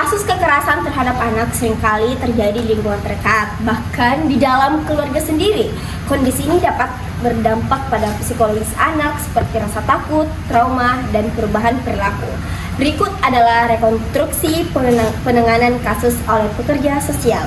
Kasus kekerasan terhadap anak seringkali terjadi di lingkungan terdekat, bahkan di dalam keluarga sendiri. Kondisi ini dapat berdampak pada psikologis anak seperti rasa takut, trauma, dan perubahan perilaku. Berikut adalah rekonstruksi penanganan kasus oleh pekerja sosial.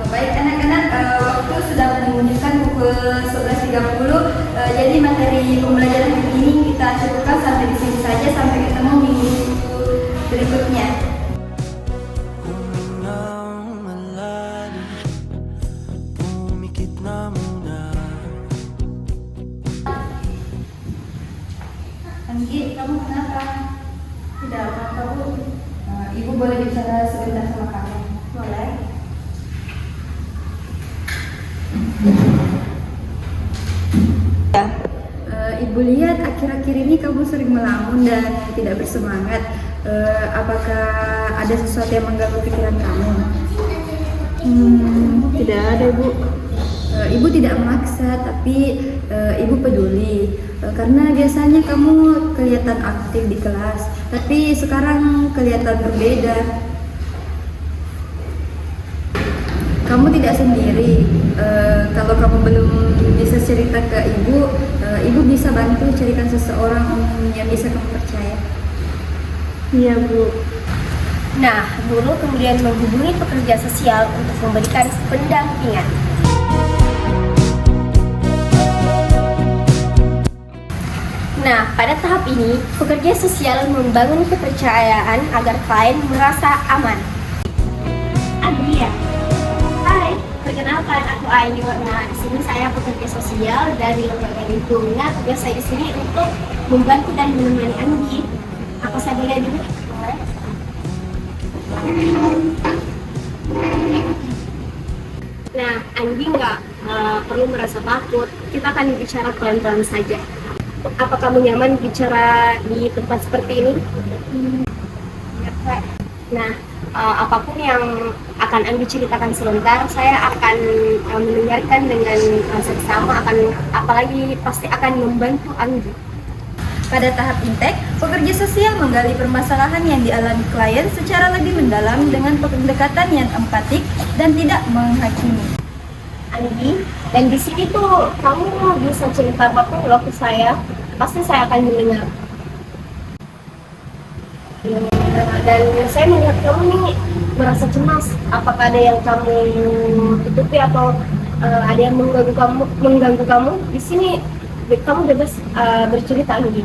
Baik anak-anak, waktu sudah menunjukkan pukul 11.30. Jadi materi pembelajaran hari ini kita cukupkan sampai di sini saja, sampai ketemu minggu berikutnya. Anggi, kamu kenapa? Tidak apa-apa, Bu. Ibu boleh bicara sebentar sama kamu? Boleh. Ibu lihat akhir-akhir ini kamu sering melamun dan tidak bersemangat. Apakah ada sesuatu yang mengganggu pikiran kamu? Tidak ada, Bu. Ibu tidak memaksa, tapi ibu peduli. Karena biasanya kamu kelihatan aktif di kelas, tapi sekarang kelihatan berbeda. Kamu tidak sendiri. Kalau kamu belum bisa cerita ke ibu, ibu bisa bantu carikan seseorang yang bisa kamu percaya. Iya, Bu. Nah, guru kemudian menghubungi pekerja sosial untuk memberikan pendampingan. Nah, pada tahap ini, pekerja sosial membangun kepercayaan agar klien merasa aman. Adria, hai, perkenalkan aku Ayu. Nah, di sini saya pekerja sosial dari lembaga lingkungan. Tugas saya di sini untuk membantu dan menemani Anggi. Apa saya boleh dulu? Nah, Anggi nggak perlu merasa takut. Kita akan bicara pelan-pelan saja. Apa kamu nyaman bicara di tempat seperti ini? Ya, Kak. Nah, apapun yang akan Anggi ceritakan sebentar, saya akan mendengarkan dengan seksama, apalagi pasti akan membantu Anggi. Pada tahap intake, pekerja sosial menggali permasalahan yang dialami klien secara lebih mendalam dengan pendekatan yang empatik dan tidak menghakimi. Anggi, dan di sini tuh kamu bisa cerita apapun loh ke saya, pasti saya akan mendengar. Dan saya melihat kamu nih merasa cemas. Apakah ada yang kamu tutupi atau ada yang mengganggu kamu? Di sini kamu bebas bercerita, Anggi.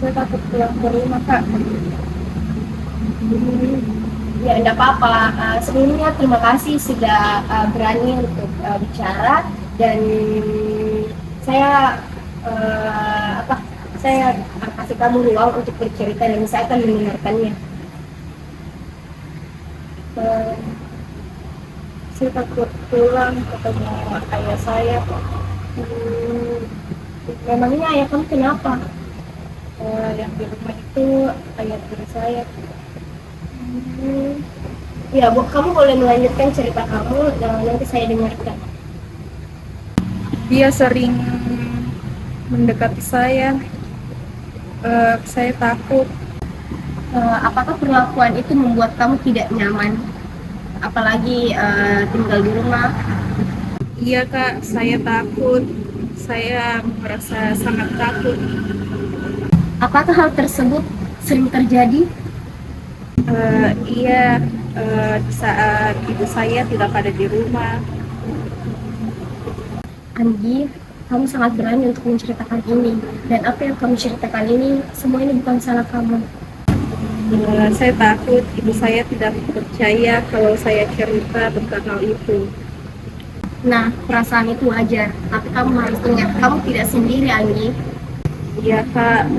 Saya takut pulang ke rumah, Kak. Ya, tidak apa-apa. Sebelumnya terima kasih sudah berani untuk bicara, dan saya saya kasih kamu ruang untuk bercerita dan saya akan mendengarkannya. Saya takut pulang ketemu ayah saya. Memangnya ayah kamu kenapa? Yang di rumah itu ayah tiri saya. Ya, Bu, kamu boleh melanjutkan cerita kamu dan nanti saya dengarkan. Dia sering mendekati saya. Saya takut. Apakah perlakuan itu membuat kamu tidak nyaman? Apalagi tinggal di rumah? Iya, Kak, saya takut. Saya merasa sangat takut. Apakah hal tersebut sering terjadi? Iya, saat ibu saya tidak ada di rumah. Anggi, kamu sangat berani untuk menceritakan ini. Dan apa yang kamu ceritakan ini, semua ini bukan salah kamu. Saya takut ibu saya tidak percaya kalau saya cerita tentang hal itu. Nah, perasaan itu wajar. Tapi kamu harus ingat, kamu tidak sendiri, Anggi. Iya, Kak.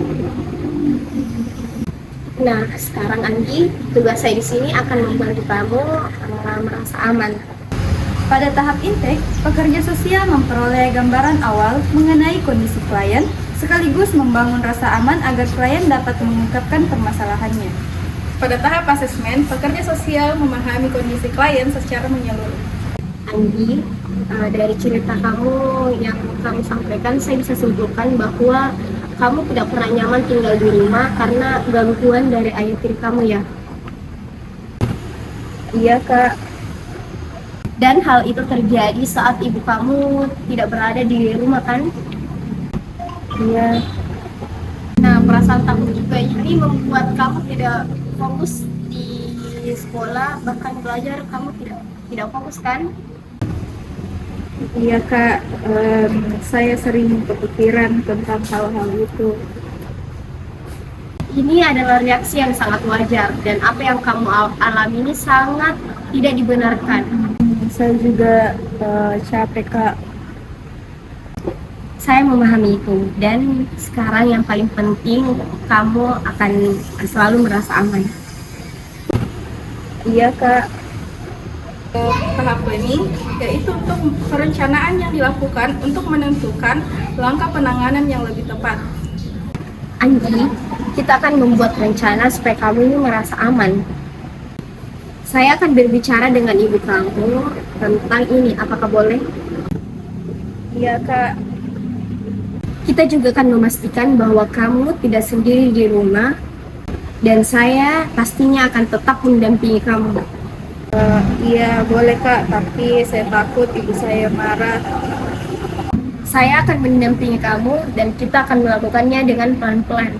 Nah, sekarang Anggi, tugas saya di sini akan membantu kamu merasa aman. Pada tahap intake, pekerja sosial memperoleh gambaran awal mengenai kondisi klien, sekaligus membangun rasa aman agar klien dapat mengungkapkan permasalahannya. Pada tahap asesmen, pekerja sosial memahami kondisi klien secara menyeluruh. Anggi, dari cerita kamu yang kamu sampaikan, saya bisa simpulkan bahwa kamu tidak pernah nyaman tinggal di rumah karena gangguan dari ayah tiri kamu ya. Iya Kak. Dan hal itu terjadi saat ibu kamu tidak berada di rumah kan? Iya. Nah, perasaan takut juga ini membuat kamu tidak fokus di sekolah, bahkan belajar kamu tidak fokus kan? Iya Kak, saya sering kepikiran tentang hal-hal itu. Ini adalah reaksi yang sangat wajar dan apa yang kamu alami ini sangat tidak dibenarkan. Saya juga capek Kak. Saya memahami itu dan sekarang yang paling penting kamu akan selalu merasa aman. Iya Kak. Tahap planning yaitu untuk perencanaan yang dilakukan untuk menentukan langkah penanganan yang lebih tepat. Anggi, kita akan membuat rencana supaya kamu ini merasa aman. Saya akan berbicara dengan ibu kamu tentang ini, apakah boleh? Iya Kak. Kita juga akan memastikan bahwa kamu tidak sendiri di rumah dan saya pastinya akan tetap mendampingi kamu. Iya boleh Kak, tapi saya takut ibu saya marah. Saya akan mendampingi kamu dan kita akan melakukannya dengan pelan-pelan.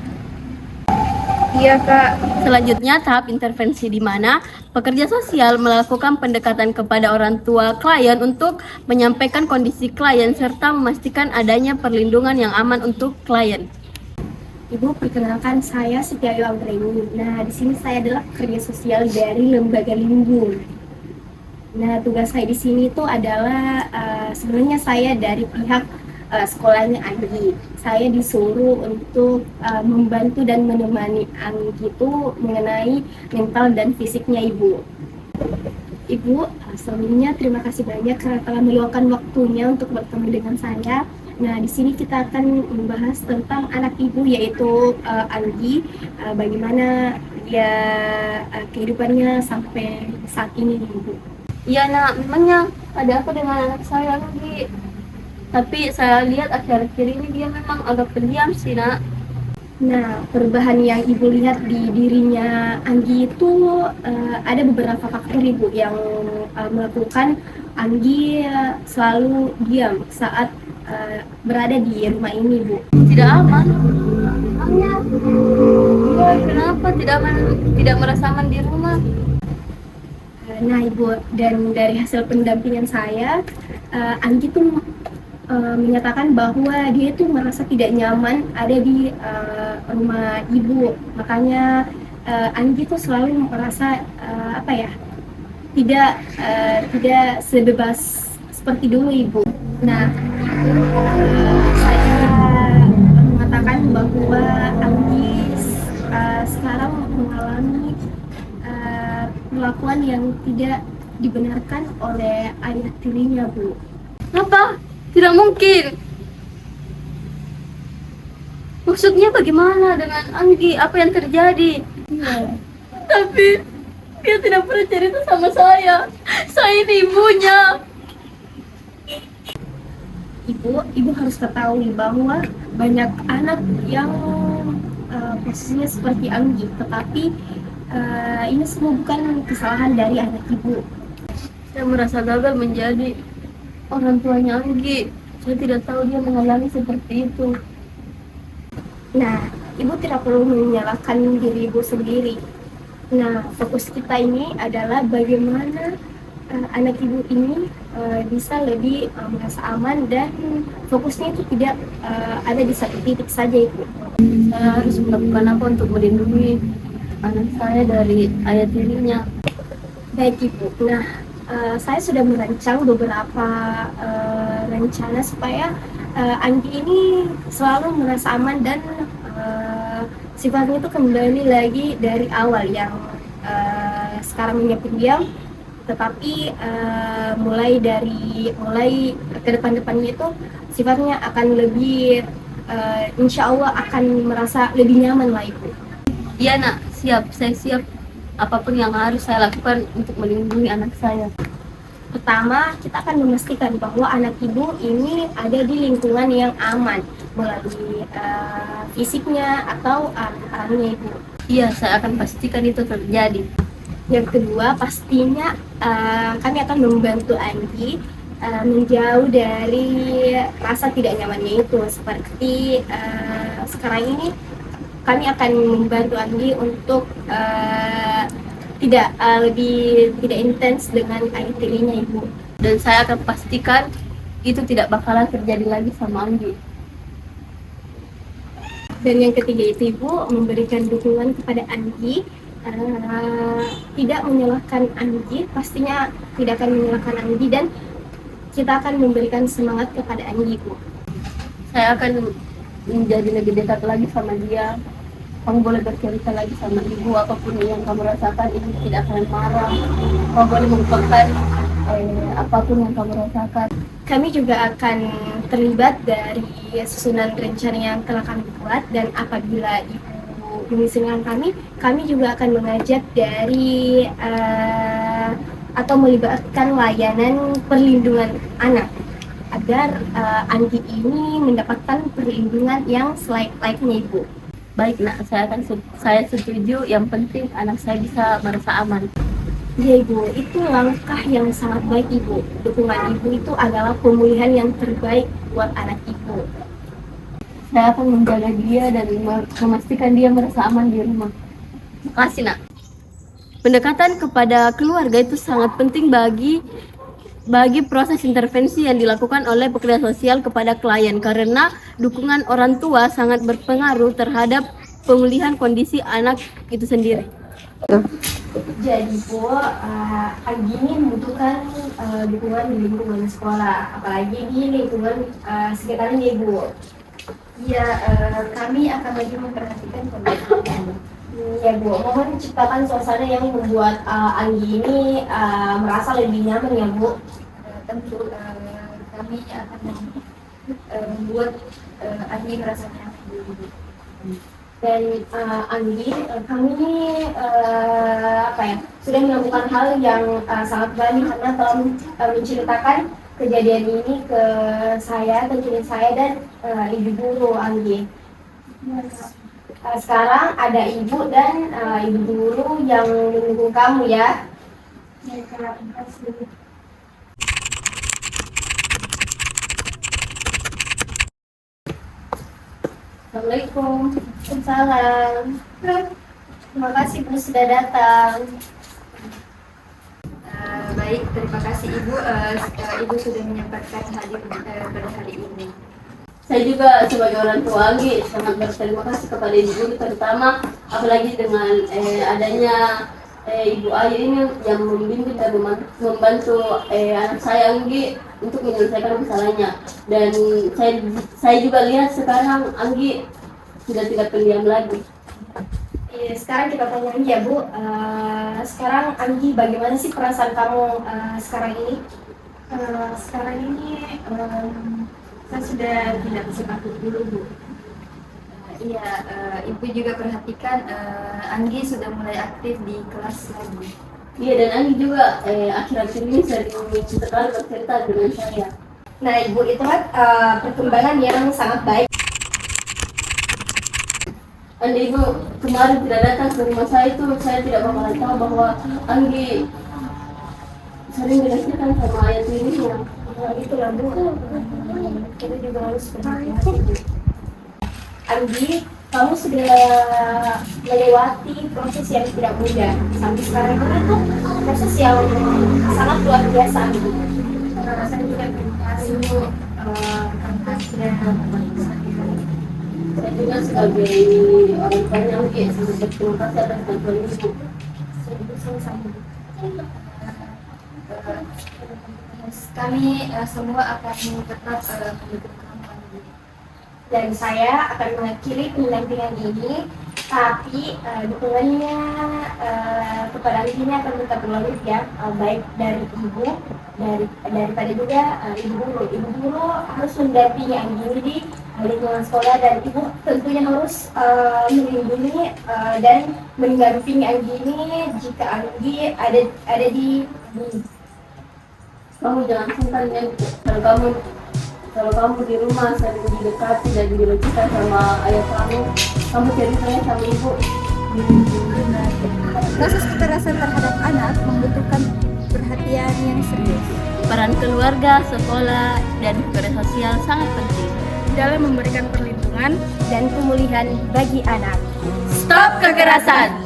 Iya Kak. Selanjutnya, tahap intervensi di mana pekerja sosial melakukan pendekatan kepada orang tua klien untuk menyampaikan kondisi klien serta memastikan adanya perlindungan yang aman untuk klien. Ibu, perkenalkan saya Siti Anggreni. Nah, di sini saya adalah pekerja sosial dari Lembaga Lindung. Nah, tugas saya di sini itu adalah sebenarnya saya dari pihak sekolahnya Anggi. Saya disuruh untuk membantu dan menemani Anggi itu mengenai mental dan fisiknya Ibu. Ibu, sebelumnya terima kasih banyak karena telah meluangkan waktunya untuk bertemu dengan saya. Nah, di sini kita akan membahas tentang anak Ibu yaitu Anggi, bagaimana dia kehidupannya sampai saat ini, Ibu. Iya nak, memangnya ada apa dengan anak saya lagi? Tapi saya lihat akhir-akhir ini dia memang agak pendiam sih nak. Nah, perubahan yang Ibu lihat di dirinya Anggi itu ada beberapa faktor Ibu yang melakukan Anggi selalu diam saat berada di rumah ini, Bu. Tidak aman. Memangnya? Iya, kenapa tidak merasa aman di rumah? Nah, Ibu, dan dari hasil pendampingan saya, Anggi tuh menyatakan bahwa dia tuh merasa tidak nyaman ada di rumah Ibu. Makanya Anggi tuh selalu merasa tidak sebebas seperti dulu, Ibu. Nah, saya mengatakan bahwa Anggi sekarang mengalami perlakuan yang tidak dibenarkan oleh ayah tirinya, Bu. Apa? Tidak mungkin. Maksudnya bagaimana dengan Anggi? Apa yang terjadi? Iya. Tapi dia tidak pernah cerita sama saya. Saya ini ibunya. Ibu harus ketahui bahwa banyak anak yang posisinya seperti Anggi, tetapi ini semua bukan kesalahan dari anak Ibu. Saya merasa gagal menjadi orang tuanya Anggi. Saya tidak tahu dia mengalami seperti itu. Nah, Ibu tidak perlu menyalahkan diri Ibu sendiri. Nah, fokus kita ini adalah bagaimana anak Ibu ini bisa lebih merasa aman dan fokusnya itu tidak ada di satu titik saja, Ibu. Saya harus melakukan apa untuk melindungi anak saya dari ayah tirinya? Baik, Ibu. Nah, saya sudah merancang beberapa rencana supaya Anggi ini selalu merasa aman dan sifatnya itu kembali lagi dari awal yang sekarang menyiapkan diam, tetapi mulai ke depan-depannya itu sifatnya akan lebih insya Allah akan merasa lebih nyaman lah, Ibu. Iya nak, siap. Saya siap apapun yang harus saya lakukan untuk melindungi anak saya. Pertama, kita akan memastikan bahwa anak ibu ini ada di lingkungan yang aman melalui fisiknya atau alamnya ibu. Iya, saya akan pastikan itu terjadi. Yang kedua, pastinya kami akan membantu Anggi menjauh dari rasa tidak nyamannya itu. Seperti sekarang ini, kami akan membantu Anggi untuk tidak intens dengan air tirinya ibu. Dan saya akan pastikan itu tidak bakalan terjadi lagi sama Anggi. Dan yang ketiga itu ibu memberikan dukungan kepada Anggi, tidak menyalahkan Anggi, pastinya tidak akan menyalahkan Anggi, dan kita akan memberikan semangat kepada Anggi ibu. Saya akan menjadi lebih dekat lagi sama dia. Kamu boleh bercerita lagi sama ibu apapun yang kamu rasakan, ibu tidak akan marah. Kamu boleh melupakan apapun yang kamu rasakan. Kami juga akan terlibat dari susunan rencana yang telah kami buat, dan apabila ibu mengizinkan kami juga akan mengajak dari atau melibatkan layanan perlindungan anak agar Anggi ini mendapatkan perlindungan yang selayak-layaknya ibu. Baik nak, saya setuju. Yang penting anak saya bisa merasa aman. Ya ibu, itu langkah yang sangat baik ibu. Dukungan ibu itu adalah pemulihan yang terbaik buat anak ibu. Saya akan menjaga dia dan memastikan dia merasa aman di rumah. Makasih nak. Pendekatan kepada keluarga itu sangat penting bagi proses intervensi yang dilakukan oleh pekerja sosial kepada klien, karena dukungan orang tua sangat berpengaruh terhadap pemulihan kondisi anak itu sendiri. Jadi Bu, Anggi ini membutuhkan dukungan di lingkungan sekolah, apalagi di lingkungan sekitarnya Ibu. Ya, kami akan lebih memperhatikan kondisi. Ya Bu, mohon ciptakan suasana yang membuat Anggi ini merasa lebih nyaman ya Bu. Tentu kami akan membuat Anggi merasa nyaman. Dan Anggi, kami ini sudah melakukan hal yang sangat baik karena telah menceritakan kejadian ini ke saya, tentunya saya dan ibu guru Anggi. Sekarang ada ibu dan ibu guru yang mendukung kamu ya. Assalamualaikum. Waalaikumsalam. Terima kasih Bu sudah datang. Baik, terima kasih Ibu. Ibu sudah menyempatkan hadir pada hari ini. Saya juga sebagai orang tua Anggi sangat berterima kasih kepada ibu guru, terutama apalagi dengan adanya Ibu Ayu ini yang membimbing dan membantu anak saya Anggi untuk menyelesaikan masalahnya. Dan saya juga lihat sekarang Anggi sudah tidak pendiam lagi. Iya, sekarang kita tanya Anggi ya Bu. Sekarang Anggi, bagaimana sih perasaan kamu sekarang ini? Sekarang ini saya sudah tidak bisa takut dulu Bu. Iya, Ibu juga perhatikan Anggi sudah mulai aktif di kelas lagi. Iya, dan Anggi juga akhir-akhir ini sering sekali bercerita dengan saya. Nah Ibu, itu kan perkembangan yang sangat baik. Andai ibu kemarin tidak datang ke rumah saya itu, saya tidak bakalan tahu bahwa Anggi sering dilecehkan sama ayah tirinya. Itulah Bu, kita juga harus berhati-hati. Anggi, kamu sudah melewati proses yang tidak mudah sampai sekarang ini tuh proses yang sangat luar biasa Anggi. Saya juga terima kasih Bu karena sudah membantu saya. Saya juga sebagai orang tuanya Anggi sangat berterima kasih atas bantuan ibu. Sama-sama. Kami semua akan tetap mendukung kamu Anggi. Dan saya akan mengakhiri pendampingan ini, tapi dukungannya kepada Anggi ini akan tetap berlanjut ya, baik dari ibu, daripada juga ibu guru. Ibu guru harus mendampingi Anggi ini di lingkungan sekolah, dan ibu tentunya harus melindungi dan mendampingi Anggi ini jika Anggi ada di Kamu jangan sungkan ya. Kalau kamu di rumah sering didekati dan dilecehkan sama ayah kamu ceritanya sama ibu. Kasus kekerasan terhadap anak membutuhkan perhatian yang serius Peran keluarga, sekolah, dan pekerja sosial sangat penting dalam memberikan perlindungan dan pemulihan bagi anak. Stop kekerasan!